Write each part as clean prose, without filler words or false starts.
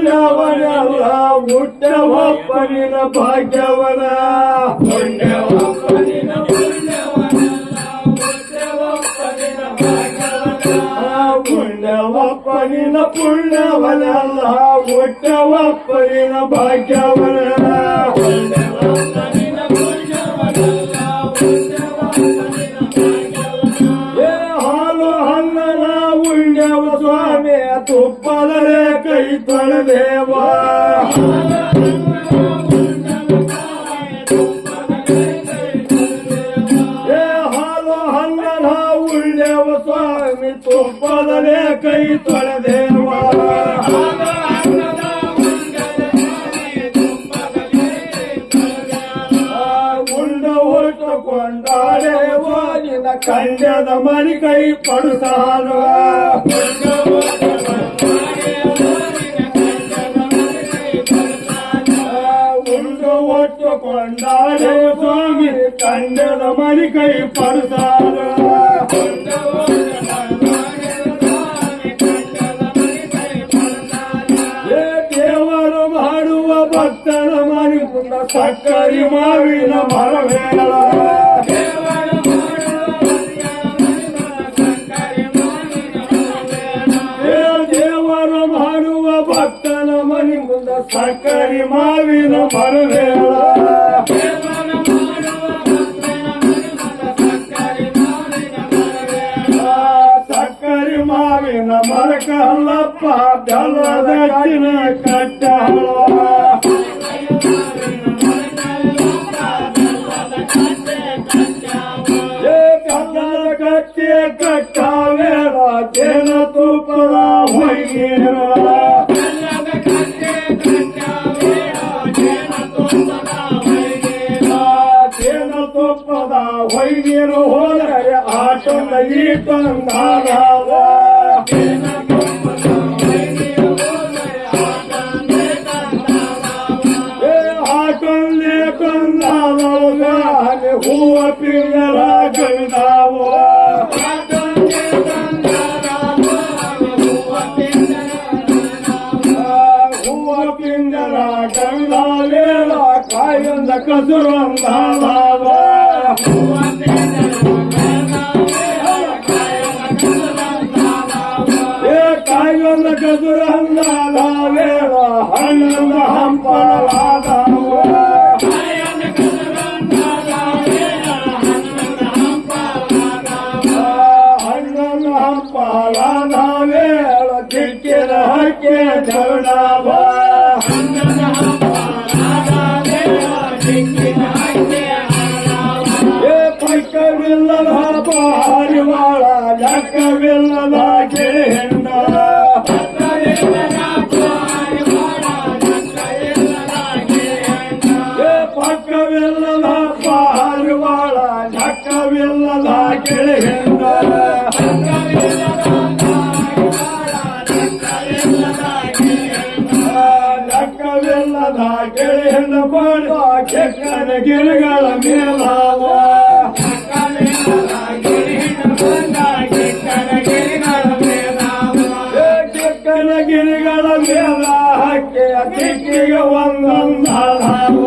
ಪುಣ್ಯವನೆಲ್ಲ ಹುಟ್ಟವಪ್ಪನಿನ ಭಾಗ್ಯವನ ಪುಣ್ಯವಪ್ಪನಿನ ಪುಣ್ಯವಪ್ಪನಿನ ಪುಣ್ಯವನೆಲ್ಲ ಹುಟ್ಟವಪ್ಪನಿನ ಭಾಗ್ಯವನ ಹಾಲು ಹಣ್ಣನ ಉಂಡವ ಸ್ವಾಮಿ ತುಪ್ಪದರೆ ಕೈ ತೊಳೆದೇವ ಹಾಲು ಹಣ್ಣನ ಉಂಡವ ಸ್ವಾಮಿ ತುಪ್ಪದರೆ ಕೈ ತೊಳೆದೇವ ಉಂಡ ಹೊಟ್ಟುಕೊಂಡಾಡೇವ ನಿನ್ನ ಕಂಡದ ಮರಿ ಕೈ ಪಡುತ್ತಾನ ಉಂಡು ಹೊಟ್ಟುಕೊಂಡಾಡೆ ಸ್ವಾಮಿ ಕಂಡದ ಮರಿ ಕೈ ಪಡುತ್ತಾನ ದೇವರು ಮಾಡುವ ಭಕ್ತನ ಮರಿ ಮುಂದ ಸಕ್ಕರಿ ಮಾವಿನ ಮರವೇಳ ದೇವರು ಮಾಡುವ ಭಕ್ತನ ಮನಿ ಮುಂದ ಸಕ್ಕರಿ ಮಾವಿನ ಮರವೇಳ ಸಕ್ಕರಿ ಮಾವಿನ ಮರಕ ಹಲ್ಲಪ್ಪ ಬೆಲ್ಲದ ಕಟ್ಟ ಬೆಲ್ಲದ ಕಟ್ಟೆ ಕಟ್ಟಾವೇಳ ಜೇನ ತುಪ್ಪದ ಹೊಯ್ಗೇರ ಜೇನ ತುಪ್ಪದ ಹೊಯ್ಗೇರು ಹೋದರೆ ಆಟದ ಈಟಂದಾವ ಆಟಲ್ಲೇ ಕಂದಾವ ಹೂವ ಪಿಂಗರ ಗಂದಾವ ಹೂವ ಪಿಂಗರ ಗಂಗಾವೇಳ ಕಾಯಂದ ಕಸುರಂದಾವ ಕಾಯಂದ ಕಸುರಂದಾವೇಳ ಹಣ್ಣಂದ ಹಂಪಲಾದವ ಹಣ್ಣಂದ ಹಂಪಲಾದವೇಳ ಚಿಕ್ಕಿನ ಹಕ್ಕೆ ಜಗಡಾವ ಪಕ್ಕವಿಲ್ಲದ ಪಾರಿವಾಳ ಲೆಕ್ಕವಿಲ್ಲದ ಗಿಳಿಹಿಂಡ ಪಕ್ಕವಿಲ್ಲದ ಪಾರಿವಾಳ ಲೆಕ್ಕವಿಲ್ಲದ ಗಿಳಿಹಿಂಡ ಲೆಕ್ಕವಿಲ್ಲದ ಗಿಳಿಹಿಂಡ ಪಡೆದ ಕೆಕ್ಕನ ಗಿರಿಗಳ ಮೇಲಾವ ಕೆಕ್ಕನ ಗಿರಿಗಳ ಮೇಲ ಹಕ್ಕೆಯ ಕಿಕ್ಕಿಗೆ ಒಂದೊಂದಾವ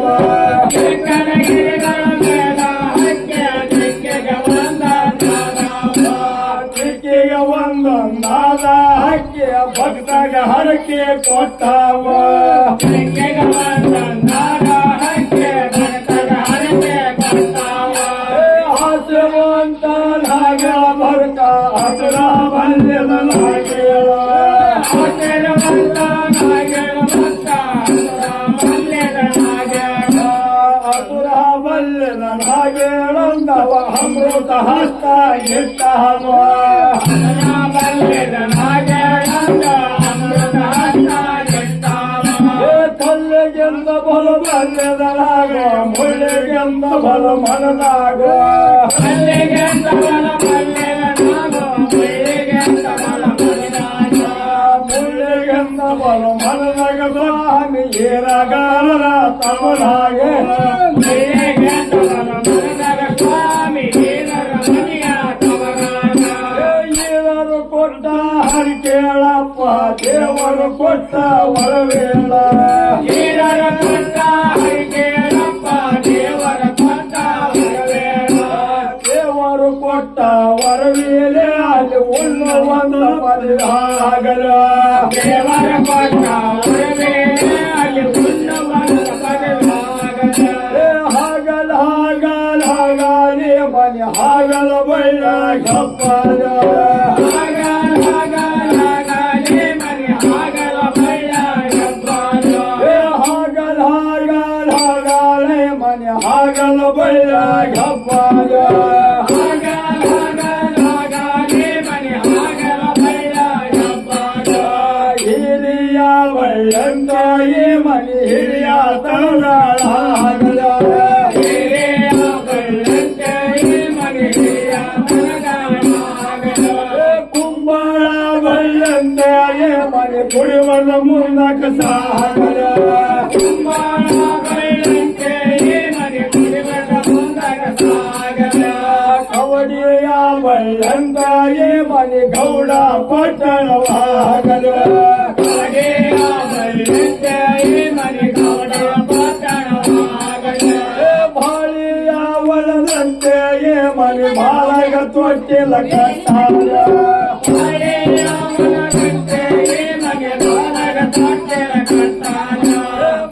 ಕಿಕ್ಕಿಗೆ ಒಂದೊಂದಾದ ಹಕ್ಕೆಯ ಭಕ್ತಗ ಹರಕೆ ಕೊಟ್ಟಾವ ಹಸುವಂತ ನಾಗ ಭಕ್ತ ಹಸುರ ಬಲ್ಯದ ನಾಗೇಳ ಹಸುರ ಬಲ್ಯದ ನಾಗೇಳಂದವ ಅಮೃತ ಹಸ್ತ ಇಟ್ಟವ ತಲ್ಲೆಗೆಂದ ಬಲ ಬಲ್ಯದನಾಗ ಮುಳ್ಳೆಗೆಂದ ಬಲ ಮನದಾಗ ಮುಳ್ಳೆಗೆಂದ ಬಲ ಮನದಾಗ ಸ್ವಾಮಿ ಏರಗಾರರ ತಮನಾಗೆ ಏನಾರು ಕೊಟ್ಟ ಹರಿ ಕೇಳಪ್ಪ ದೇವರು ಕೊಟ್ಟ ವರವೇಳ ಹೀರರ ಕೊಟ್ಟ ಹರಿಕೇಳಪ್ಪ ದೇವರ ಕೊಟ್ಟ ವರವೇಳ ದೇವರು ಕೊಟ್ಟ ವರವೇಲೆ ಅಲ್ಲಿ ಉಣ್ಣುವಂತ ಪರಿಹಾಗಲ ದೇವರ ಕೊಟ್ಟ ವರವೇಲೆ ಅಲ್ಲಿ ಉಣ್ಣುವಂತ ಪರಿಹಾಗಲ ಹಾಗಲ ಹಾಗಲ ಹಾಗಾಲಿ ಮನೆ ಹಾಗಲ ಬಳ್ಳ ಗಪ್ಪದ ಹಾಗಲ ಬಳ್ಳ ಗಪ್ಪದ ಹಿರಿಯ ಬಳ್ಳಂತಾಯಿ ಮನೆ ಹಿರಿಯ ತರುಣಾಳ ಹಾಗಲ ಕುಂಬಳ ಬಳ್ಳಂತಾಯಿ ಮನೆ ಕುಡಿವನ ಮುಂದಕ ಸಾಗರ ಕವಡಿಯ ಬಳ್ಳಂತಾಯಿ ಮನೆ ಗೌಡ ಪಟ್ಟಣವಾಗಲ ಬಾಳಿಯ ಒಳದಂತೆಯೇ ಮನೆ ಬಾಳಗ ತೊಟ್ಟಿಲ ಕಟ್ಟಾರ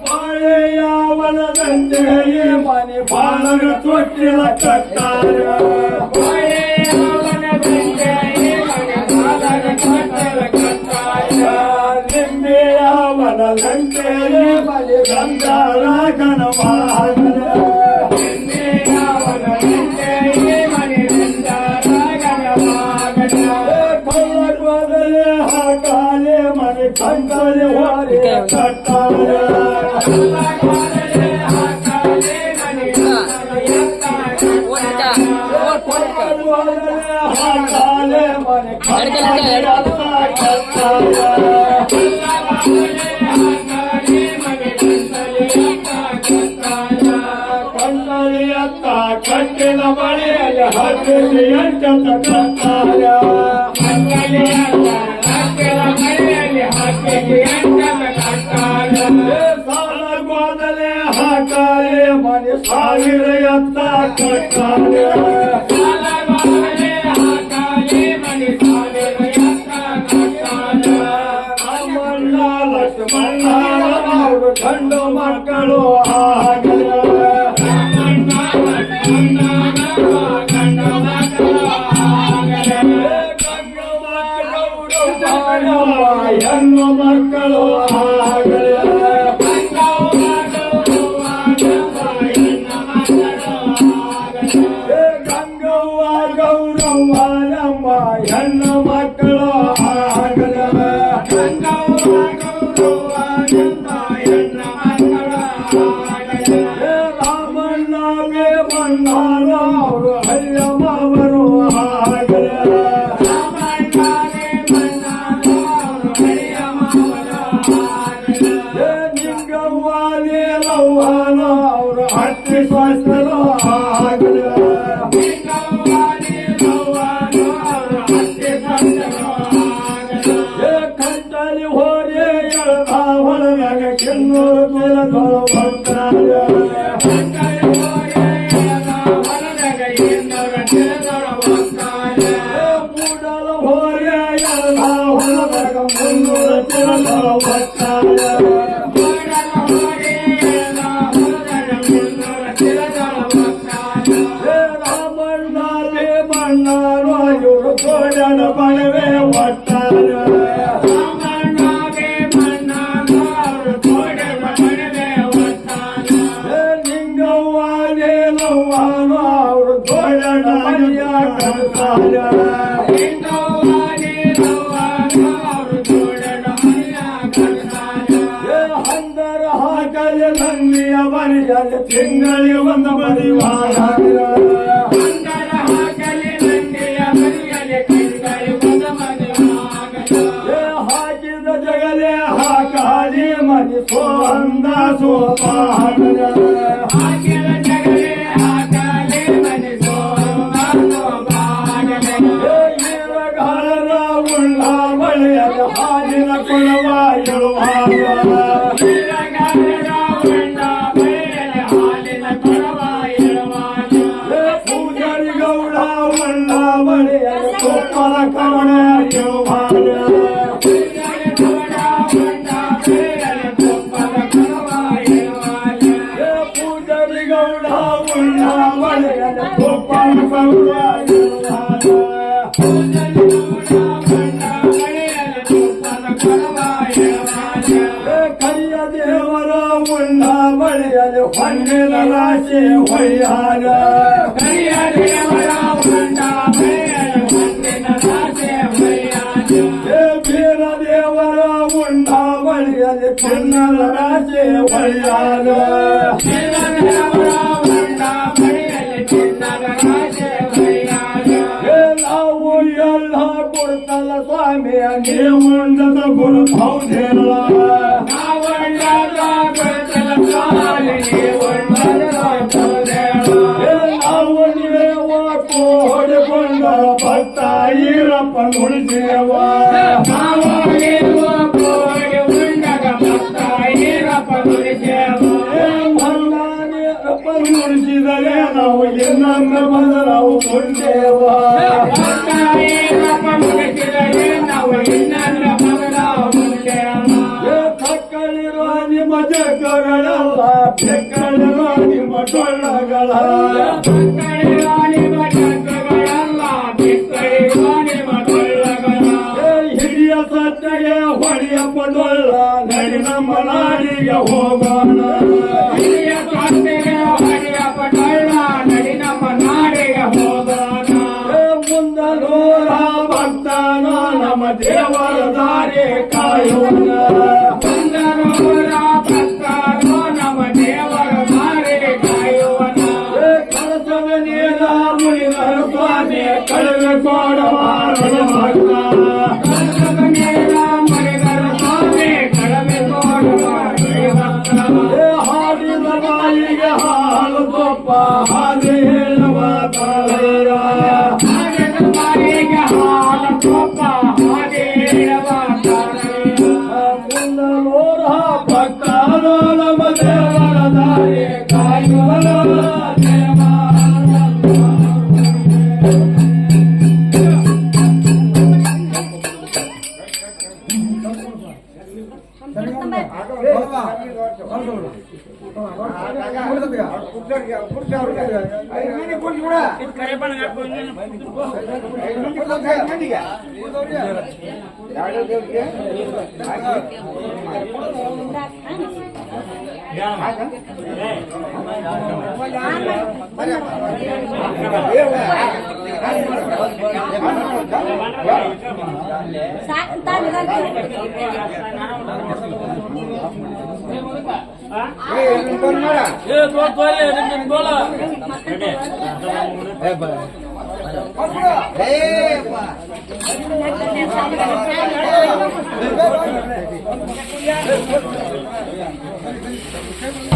ಬಾಳೆಯ ಒಳದಂತೆಯೇ ಮನೆ ಬಾಳಗ ತೊಟ್ಟಿಲ ಕಟ್ಟಾರ ನಿಂಬೆಯ ಒಳದಂತೆಯೇ ಮನೆ ಗಂಗಾಳ ಗಣವಾಗಲ ಹಾಕಾಲೆ ಮನೆ ಕಂಕಲೆ ಹೊರೆ ಕಟ್ಟಾರ ಹಾಕಾಲೆ ಮನೆ ಕಂಕಲೆ ಕಂಕಲಿಯತ್ತ ಕಟ್ಟಿನ ಬಳಿಯಲ್ಲಿ ಹತ್ತಿಸಿ ಎಂಟತ್ತ ಕಟ್ಟಾರ ಸಾಲಗೋದಲೆ ಹಾಕಾಲೆ ಮನೆ ಸಾವಿರ ಎತ್ತ ಕಟ್ಟಾರೆ ಅಮ್ಮಣ್ಣ ಲಕ್ಷ್ಮಣ್ಣ ಅವರು ಗಂಡು ಮಕ್ಕಳು ಆಗಲ ಹೆಣ್ಣು ಮಕ್ಕಳು ಆಗಲ ಗಂಗವ್ವ ಗೌರವ್ವ ನಮ್ಮ ಹೆಣ್ಣು ಮಕ್ಕಳು ಆಗಲ ರಾಮಣ್ಣ ಬೇಮಣ್ಣ ಅವರು ಹರಿಯಮ್ಮವರು ಆಗಲ ನಿಂಗವ್ವಾದೇಲವ್ವನ ಅವರು ಹತ್ತಿ ಸ್ವಸ್ಥರು ಆಗಲ ಕಂಟಲಿ ಹೋರೆ ಎಳ್ದ ಹೊರಗ ಕಿನ್ನೂರು ತಿಲಗಳು ಬಂದಾರ ಮೂಡಲ ಹೋರೆ ಎಳ್ದ ಹೊರಗ ಮುನ್ನೂರು ತಿಲಗಳು ಬಂದಾರ ರಾಮಣ್ಣ ಬೇಮಣ್ಣರು ಇವರು ಕೋಡನ ಬಣವೆ ಒಟ್ಟಾರ ನಿಂಗವ್ವಾದೇಲವ್ವನು ಅವರು ಕೋಡನ ಮನೆಯ ಕಟ್ಟಾರ ಹಂದರ ಹಾಕಲೆ ನಂದಿಯ ಮನೆಯಲ್ಲಿ ತಿಂಗಳಿಗೆ ಒಂದು ಮರಿವಾರ ಹಾಕಿದ ಜಗಲೇ ಹಾಕಾಲಿ ಮನೆ ಸೋಂದ ಸೋಪಾಗಲ ಈರಗಾಲರ ಉಳ್ಳ ಬಳೆಯ ಹಾಲಿನ ಕೊಳ ಪೂಜಾರಿ ಗೌಡ ಉಂಡ ಬಳಿಯಲ್ಲಿ ತುಪ್ಪದ ಕವಣೆ ಜೋಪಾನ ಪೂಜಾರಿ ಗೌಡ ಉಂಡ ಬಳಿಯಲ್ಲಿ ತುಪ್ಪದ ಕವಣೆ ಕರಿಯ ದೇವರ ಉಂಡ ಬಳಿಯಲ್ಲಿ ಹೊನ್ನಿನ ರಾಶಿ ಹೊಯ್ಯಾನ ಬೀರ ದೇವರ ಉಂಡ ಬಳಿಯಲ್ಲಿ ಚಿನ್ನದ ರಾಶಿ ಹೊಯ್ಯಾನ ನಾವು ಎಲ್ಲ ಕೊಡ್ತಲ್ಲ ಸ್ವಾಮಿಯ ನೀವುಂಡದ ಗುರು ಹೌದಿಲ್ಲ ನಾವು ನೀವ ಕೋಡಿಕೊಂಡ ಭಕ್ತ ಈರಪ್ಪ ನುಡಿದೇವ ನುಡಿಸಿದರೆ ನಾವು ಇನ್ನೊಂದ ಬಂದ ನಾವು ಮುಂದೇವ ಕಕ್ಕಳಿರುವ ನಿಮ್ಮ ಜಗ್ಗಗಳೆಲ್ಲ ಬೆಕ್ಕಳಿರುವ ನಿಮ್ಮ ಟೊಳ್ಳಗಳ ಹಿರಿಯ ಸತ್ತೆಗೆ ಹೊಡೆಯಪ್ಪ ಡೊಳ್ಳ ನಡಿ ನಮ್ಮ ನಾಡಿಗೆ ಹೋಗೋಣ ಮುಂದಲೂರ ಭಕ್ತನ ನಮ್ಮ ದೇವರ ದಾರಿ ಕಾಯೋಣ ಕಳಸವ ನೀರ ಮುನಿದರ ಸ್ವಾಮಿ ಕಳವೆ ಕೋಡವಾರಣ ಭಕ್ತ ಹಾಡಿದ ಬಾಯಿಗೆ ಹಾಲು ತುಪ್ಪ ಹಾದಿ ಹೇಳುವ ತಾಳೆಯ ಮುಂದಲೂರ ಭಕ್ತನು ನಮ್ಮ ದೇವರ ದಾರಿ ಕಾಯುವನ Hey,